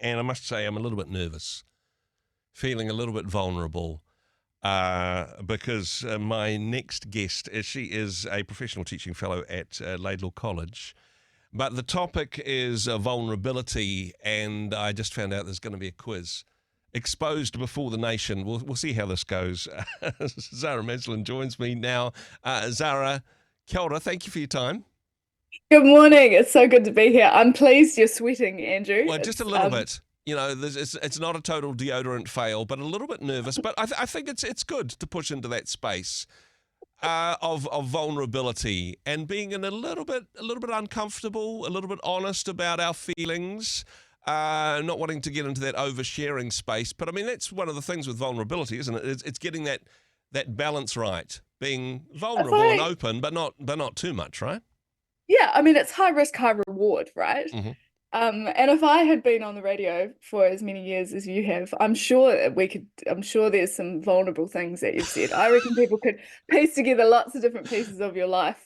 and I must say I'm a little bit nervous, feeling a little bit vulnerable, because my next guest, she is a professional teaching fellow at Laidlaw College. But the topic is vulnerability, and I just found out there's going to be a quiz. Exposed before the nation. We'll see how this goes. Zara Maslin joins me now. Zara, kia ora, thank you for your time. Good morning. It's so good to be here. I'm pleased you're sweating, Andrew. Well, just a little bit. You know, it's not a total deodorant fail, but a little bit nervous. But I think it's good to push into that space of vulnerability and being a little bit uncomfortable, a little bit honest about our feelings. Not wanting to get into that oversharing space, but I mean that's one of the things with vulnerability, isn't it? It's getting that balance right, being vulnerable and open, but not too much, right? Yeah, I mean it's high risk, high reward, right? Mm-hmm. And if I had been on the radio for as many years as you have, I'm sure there's some vulnerable things that you've said. I reckon people could piece together lots of different pieces of your life,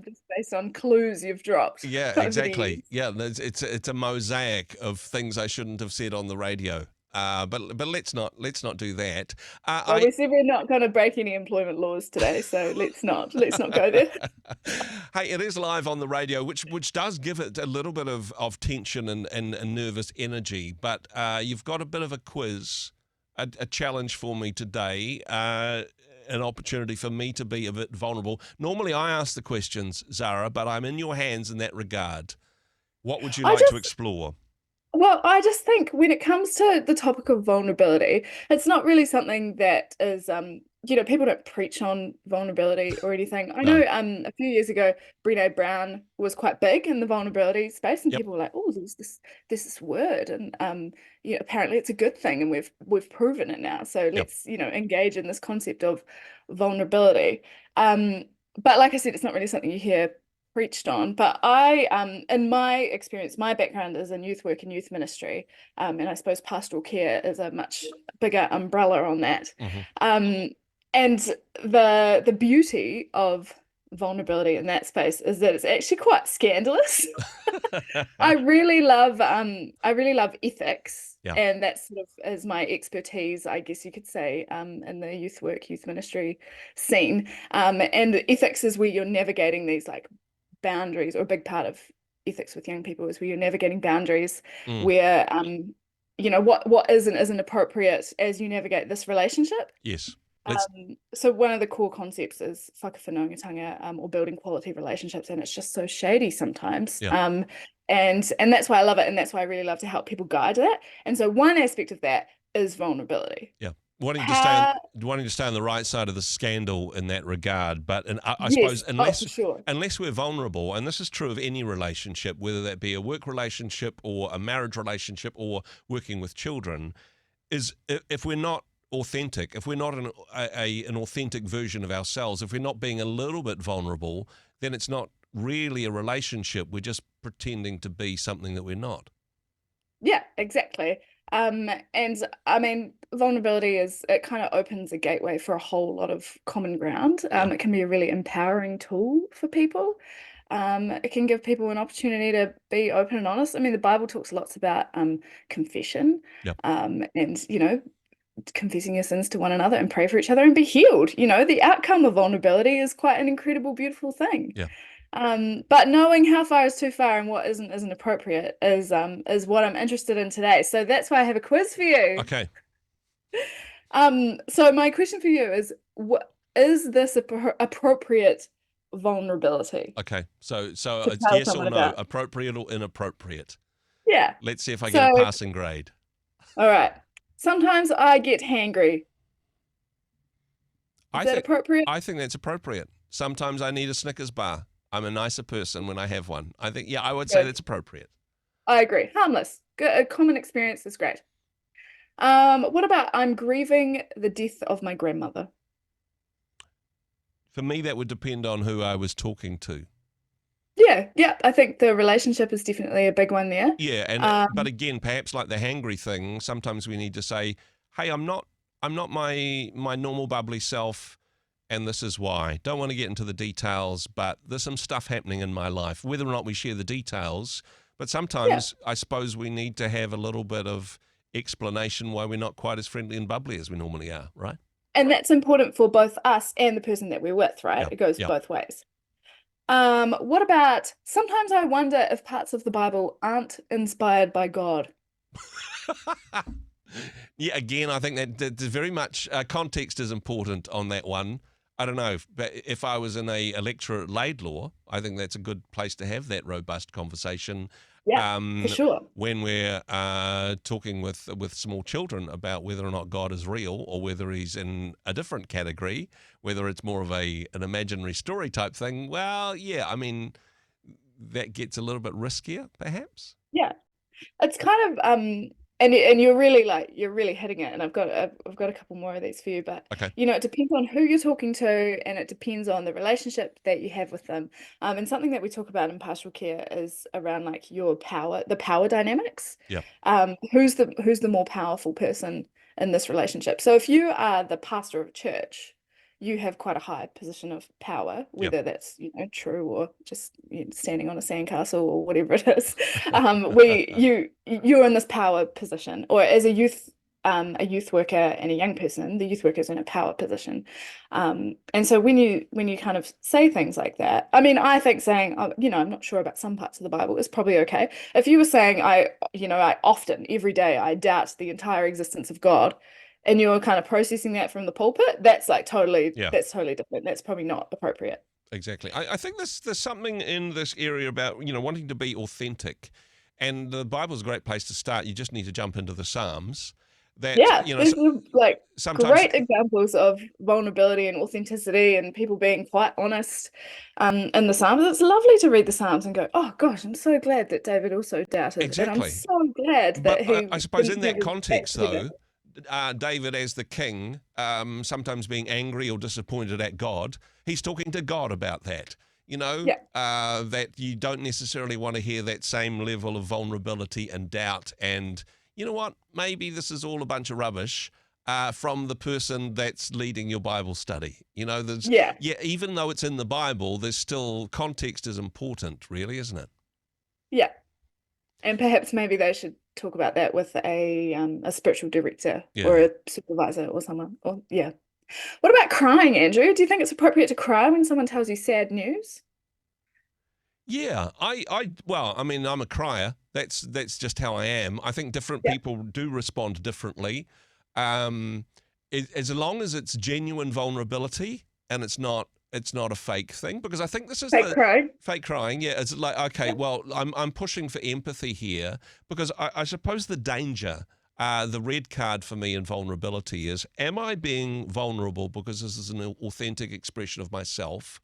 just based on clues you've dropped. Yeah, exactly. Yeah, it's a mosaic of things I shouldn't have said on the radio. But let's not do that. Well, we said we're not going to break any employment laws today, so let's not go there. Hey, it is live on the radio, which does give it a little bit of tension and nervous energy. But you've got a bit of a quiz, a challenge for me today, an opportunity for me to be a bit vulnerable. Normally, I ask the questions, Zara, but I'm in your hands in that regard. What would you like to explore? Well, I just think when it comes to the topic of vulnerability, it's not really something that is, people don't preach on vulnerability or anything. I know a few years ago, Brené Brown was quite big in the vulnerability space, and people were like, "Oh, there's this word, and apparently it's a good thing, and we've proven it now. So let's engage in this concept of vulnerability." But like I said, it's not really something you hear preached on, but in my experience, my background is in youth work and youth ministry, and I suppose pastoral care is a much bigger umbrella on that. Mm-hmm. And the beauty of vulnerability in that space is that it's actually quite scandalous. I really love ethics, and that sort of is my expertise, I guess you could say, in the youth work, youth ministry scene. And ethics is where you're navigating these like boundaries, or a big part of ethics with young people is where you're navigating boundaries, where what is and isn't appropriate as you navigate this relationship. Yes. So one of the core concepts is whakawhanaungatanga, or building quality relationships, and it's just so shady sometimes. And that's why I love it, and that's why I really love to help people guide that. And so one aspect of that is vulnerability. Yeah. Wanting to stay on the right side of the scandal in that regard, but I suppose unless we're vulnerable, and this is true of any relationship, whether that be a work relationship or a marriage relationship or working with children, is if we're not authentic, if we're not an authentic version of ourselves, if we're not being a little bit vulnerable, then it's not really a relationship. We're just pretending to be something that we're not. Yeah, exactly. And I mean, vulnerability it kind of opens a gateway for a whole lot of common ground. It can be a really empowering tool for people. It can give people an opportunity to be open and honest. I mean, the Bible talks lots about confession, and confessing your sins to one another and pray for each other and be healed. The outcome of vulnerability is quite an incredible, beautiful thing. Yeah. But knowing how far is too far and what isn't appropriate is what I'm interested in today. So that's why I have a quiz for you. Okay. So my question for you is, what is this appropriate vulnerability? Okay. So it's yes or no, appropriate or inappropriate. Yeah. Let's see if I get a passing grade. All right. Sometimes I get hangry. Is that appropriate? I think that's appropriate. Sometimes I need a Snickers bar. I'm a nicer person when I have one. I think, I would say that's appropriate. I agree. Harmless. Good. A common experience is great. What about I'm grieving the death of my grandmother? For me, that would depend on who I was talking to. Yeah. I think the relationship is definitely a big one there. Yeah, and but again, perhaps like the hangry thing, sometimes we need to say, "Hey, I'm not my normal bubbly self, and this is why." Don't want to get into the details, but there's some stuff happening in my life. Whether or not we share the details But Yeah. sometimes I suppose we need to have a little bit of explanation why we're not quite as friendly and bubbly as we normally are, right? And that's important for both us and the person that we're with, right? Yeah, It goes yeah. both ways. What about sometimes I wonder if parts of the Bible aren't inspired by God. Yeah, again, I think that very much context is important on that one. I don't know, but if I was in a lecture at Laidlaw, I think that's a good place to have that robust conversation Yeah, for um, sure. when we're talking with small children about whether or not God is real or whether he's in a different category, whether it's more of an imaginary story type thing. Well, yeah, I mean, that gets a little bit riskier, perhaps. Yeah. It's kind of and you're really you're really hitting it, and I've got a couple more of these for you, but Okay. it depends on who you're talking to, and it depends on the relationship that you have with them. And something that we talk about in pastoral care is around the power dynamics. Yeah. Who's the more powerful person in this relationship? So if you are the pastor of a church, you have quite a high position of power, Yeah. whether that's true or just standing on a sandcastle or whatever it is. You're in this power position, or as a youth worker and a young person, the youth worker is in a power position. And so when you kind of say things like that, I mean, I think saying, oh, I'm not sure about some parts of the Bible is probably okay. If you were saying, I often, every day, I doubt the entire existence of God, and you're kind of processing that from the pulpit, that's Yeah. totally different. That's probably not appropriate. Exactly. I think there's something in this area about, wanting to be authentic. And the Bible's a great place to start. You just need to jump into the Psalms. That, Yeah, these are sometimes, great examples of vulnerability and authenticity and people being quite honest in the Psalms. It's lovely to read the Psalms and go, oh gosh, I'm so glad that David also doubted. And I'm exactly. so glad But that he I suppose in didn't have that his act context, together. though, David as the king, sometimes being angry or disappointed at God, he's talking to God about that. Yeah, That you don't necessarily want to hear that same level of vulnerability and doubt. And you know what? Maybe this is all a bunch of rubbish from the person that's leading your Bible study. yeah, Even though it's in the Bible, there's still context is important, really, isn't it? yeah. And perhaps maybe they should talk about that with a spiritual director or Yeah. a supervisor or someone. Or yeah. What about crying, Andrew? Do you think it's appropriate to cry when someone tells you sad news? Yeah, well, I mean, I'm a crier. That's just how I am. I think different Yeah. people do respond differently. Um, as long as it's genuine vulnerability and it's not a fake thing, because I think this is Fake the crying. fake crying. Yeah, it's like, okay, Yeah. well, I'm pushing for empathy here because I suppose the danger. The red card for me in vulnerability is: am I being vulnerable because this is an authentic expression of myself?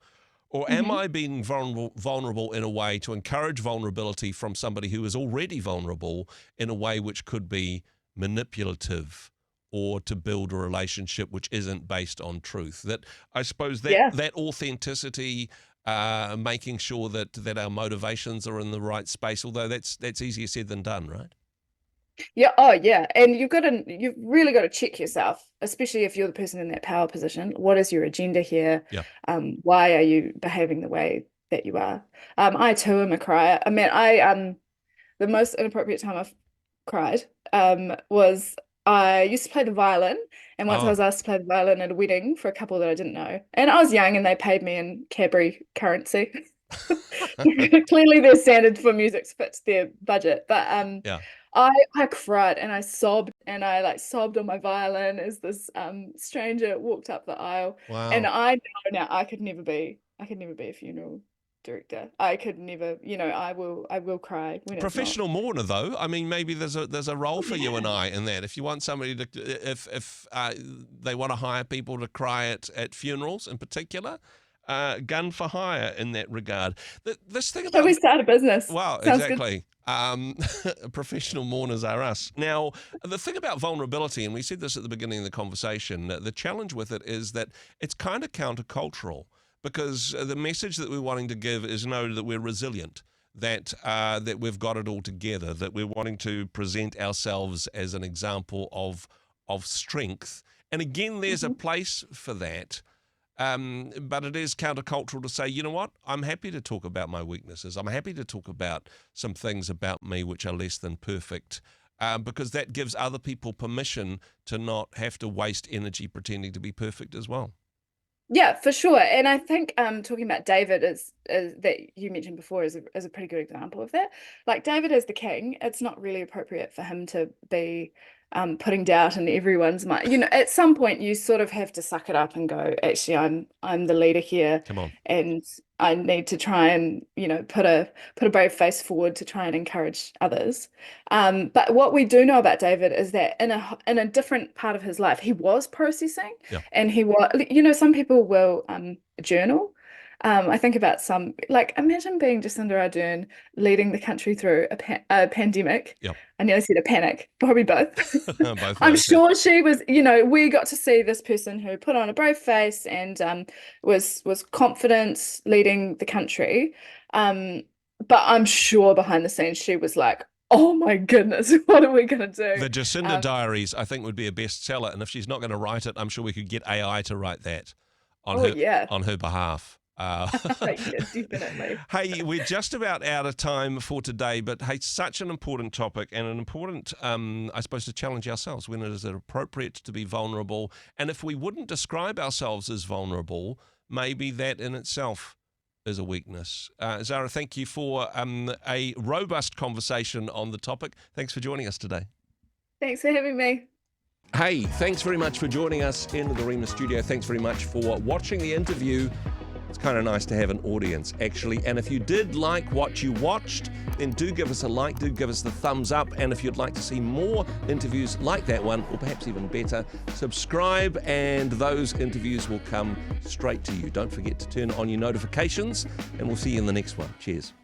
Or am Hmm. I being vulnerable in a way to encourage vulnerability from somebody who is already vulnerable in a way which could be manipulative or to build a relationship which isn't based on truth? That I suppose that Yeah. that authenticity, making sure that our motivations are in the right space, although that's easier said than done, right? Yeah. Oh, yeah. And you've really got to check yourself, especially if you're the person in that power position. What is your agenda here? Yeah. Why are you behaving the way that you are? I too am a crier. I mean, the most inappropriate time I've cried was I used to play the violin, and once I Oh, was asked to play the violin at a wedding for a couple that I didn't know, and I was young, and they paid me in Cadbury currency. Clearly, their standard for music fits their budget, but yeah. I cried and I sobbed and I sobbed on my violin as this stranger walked up the aisle, and Wow. I know now I could never be a funeral director. I could never, I will cry when it's not. Professional mourner, though. I mean, maybe there's a role Oh, for you and yeah. I in that. If you want somebody to, if they want to hire people to cry at funerals in particular, gun for hire in that regard. This thing Shall about we start a business? wow, Sounds good. exactly. Professional mourners are us. Now, the thing about vulnerability, and we said this at the beginning of the conversation, the challenge with it is that it's kind of countercultural because the message that we're wanting to give is know that we're resilient, that we've got it all together, that we're wanting to present ourselves as an example of strength. And again, there's a Hmm. place for that. But it is countercultural to say, you know what, I'm happy to talk about my weaknesses. I'm happy to talk about some things about me which are less than perfect, because that gives other people permission to not have to waste energy pretending to be perfect as well. Yeah, for sure. And I think talking about David is that you mentioned before is a pretty good example of that. Like David is the king. It's not really appropriate for him to be putting doubt in everyone's mind. You know, at some point you sort of have to suck it up and go, actually, I'm the leader here, Come on. and I need to try and, you know, put a brave face forward to try and encourage others. But what we do know about David is that in a different part of his life, he was processing, Yeah. and he was, you know, some people will journal. I think about some, like, imagine being Jacinda Ardern leading the country through a pandemic. Yep. I nearly said a panic, probably both. Both of I'm those, yeah. sure she was, you know, we got to see this person who put on a brave face and was confident leading the country. But I'm sure behind the scenes she was like, oh my goodness, what are we going to do? The Jacinda Diaries, I think, would be a bestseller, and if she's not going to write it, I'm sure we could get AI to write that on her behalf. Yeah, definitely. Hey, we're just about out of time for today, but hey, such an important topic and an important, I suppose, to challenge ourselves when it is appropriate to be vulnerable. And if we wouldn't describe ourselves as vulnerable, maybe that in itself is a weakness. Zara, thank you for a robust conversation on the topic. Thanks for joining us today. Thanks for having me. Hey, thanks very much for joining us in the Rhema studio. Thanks very much for watching the interview. It's kind of nice to have an audience, actually. And if you did like what you watched, then do give us a like, do give us the thumbs up. And if you'd like to see more interviews like that one, or perhaps even better, subscribe and those interviews will come straight to you. Don't forget to turn on your notifications, and we'll see you in the next one. Cheers.